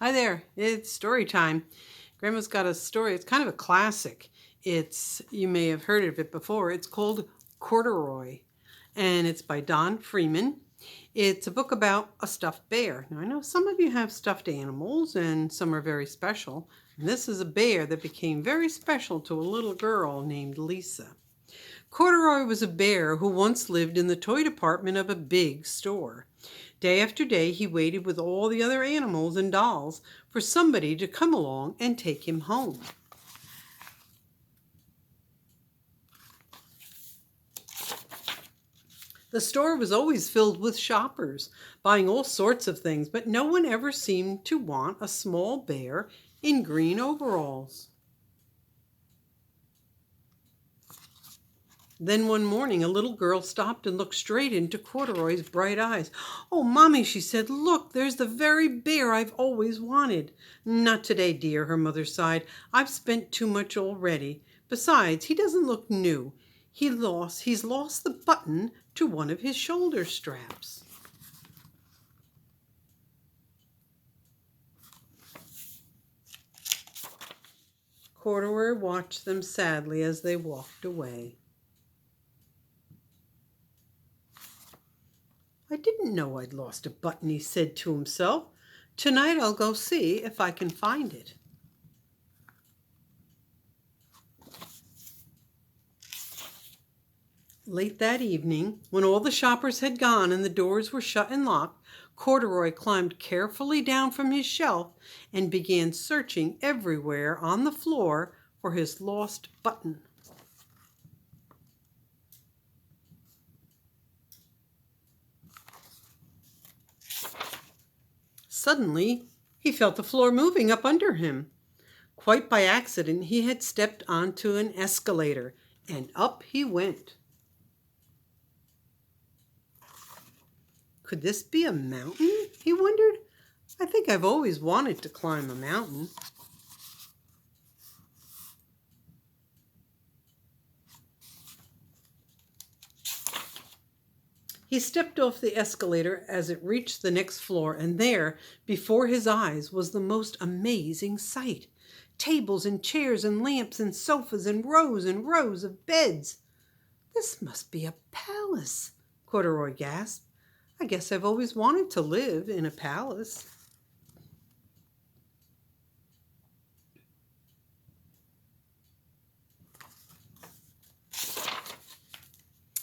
Hi there, it's story time. Grandma's got a story. It's kind of a classic. You may have heard of it before. It's called Corduroy, and it's by Don Freeman. It's a book about a stuffed bear. Now, I know some of you have stuffed animals, and some are very special. And this is a bear that became very special to a little girl named Lisa. Corduroy was a bear who once lived in the toy department of a big store. Day after day, he waited with all the other animals and dolls for somebody to come along and take him home. The store was always filled with shoppers, buying all sorts of things, but no one ever seemed to want a small bear in green overalls. Then one morning, a little girl stopped and looked straight into Corduroy's bright eyes. "Oh, Mommy," she said, "look, there's the very bear I've always wanted." "Not today, dear," her mother sighed. "I've spent too much already. Besides, he doesn't look new. He's lost the button to one of his shoulder straps." Corduroy watched them sadly as they walked away. "I didn't know I'd lost a button," he said to himself. "Tonight I'll go see if I can find it." Late that evening, when all the shoppers had gone and the doors were shut and locked, Corduroy climbed carefully down from his shelf and began searching everywhere on the floor for his lost button. Suddenly, he felt the floor moving up under him. Quite by accident, he had stepped onto an escalator, and up he went. Could this be a mountain? He wondered. I think I've always wanted to climb a mountain. He stepped off the escalator as it reached the next floor, and there, before his eyes, was the most amazing sight. Tables and chairs and lamps and sofas and rows of beds. "This must be a palace," Corduroy gasped. "I guess I've always wanted to live in a palace."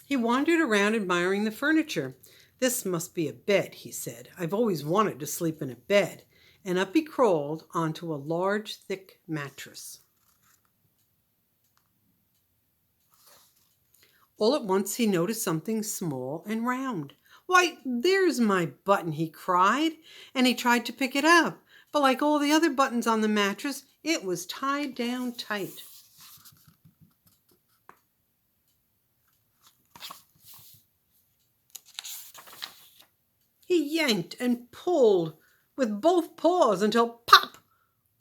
He wandered around admiring the furniture. "This must be a bed," he said. "I've always wanted to sleep in a bed." And up he crawled onto a large, thick mattress. All at once he noticed something small and round. "Why, there's my button," he cried, and he tried to pick it up. But like all the other buttons on the mattress, it was tied down tight. He yanked and pulled with both paws until pop!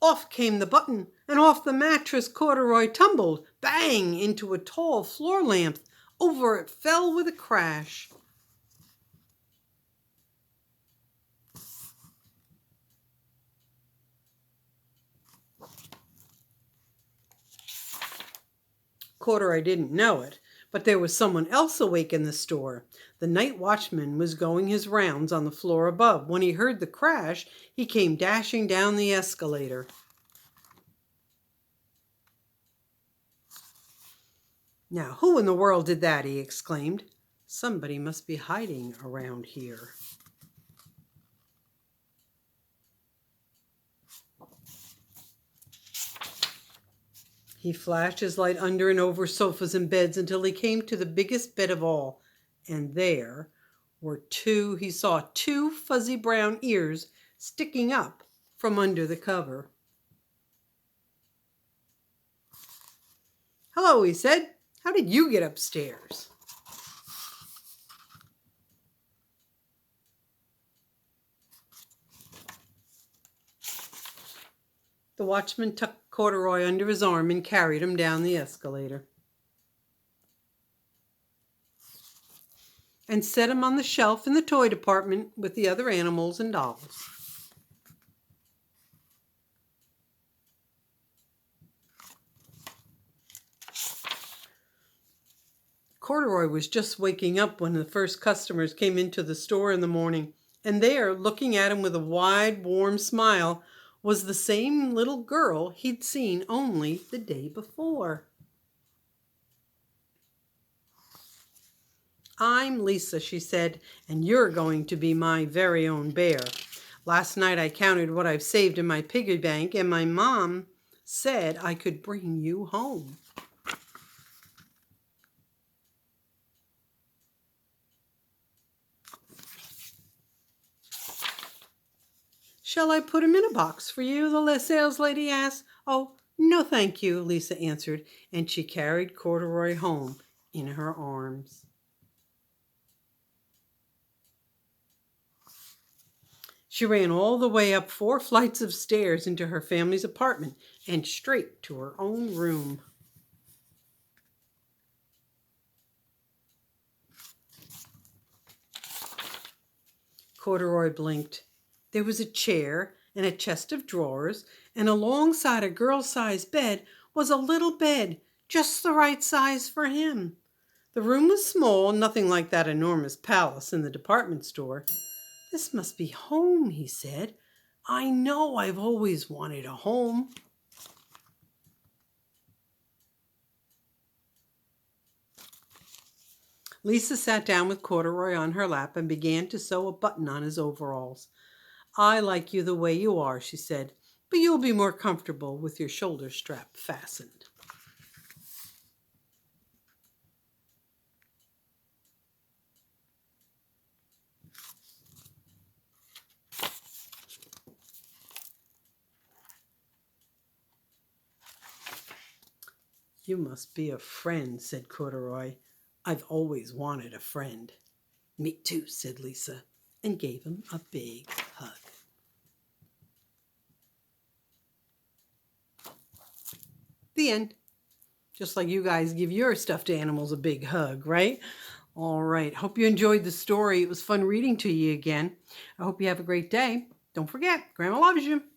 Off came the button, and off the mattress Corduroy tumbled, bang, into a tall floor lamp. Over it fell with a crash. Corduroy didn't know it, but there was someone else awake in the store. The night watchman was going his rounds on the floor above. When he heard the crash, he came dashing down the escalator. "Now, who in the world did that?" he exclaimed. "Somebody must be hiding around here." He flashed his light under and over sofas and beds until he came to the biggest bed of all, and there he saw two fuzzy brown ears sticking up from under the cover. "Hello," he said. "How did you get upstairs?" The watchman tucked Corduroy under his arm and carried him down the escalator and set him on the shelf in the toy department with the other animals and dolls. Corduroy was just waking up when the first customers came into the store in the morning, and there, looking at him with a wide, warm smile, was the same little girl he'd seen only the day before. "I'm Lisa," she said, "and you're going to be my very own bear. Last night I counted what I've saved in my piggy bank, and my mom said I could bring you home." "Shall I put him in a box for you?" the saleslady asked. "Oh, no, thank you," Lisa answered, and she carried Corduroy home in her arms. She ran all the way up 4 flights of stairs into her family's apartment and straight to her own room. Corduroy blinked. There was a chair and a chest of drawers, and alongside a girl-sized bed was a little bed, just the right size for him. The room was small, nothing like that enormous palace in the department store. "This must be home," he said. "I know I've always wanted a home." Lisa sat down with Corduroy on her lap and began to sew a button on his overalls. "I like you the way you are," she said, "but you'll be more comfortable with your shoulder strap fastened." "You must be a friend," said Corduroy. "I've always wanted a friend." "Me too," said Lisa, and gave him a big hug. The end. Just like you guys give your stuffed animals a big hug, right? All right. Hope you enjoyed the story. It was fun reading to you again. I hope you have a great day. Don't forget, Grandma loves you.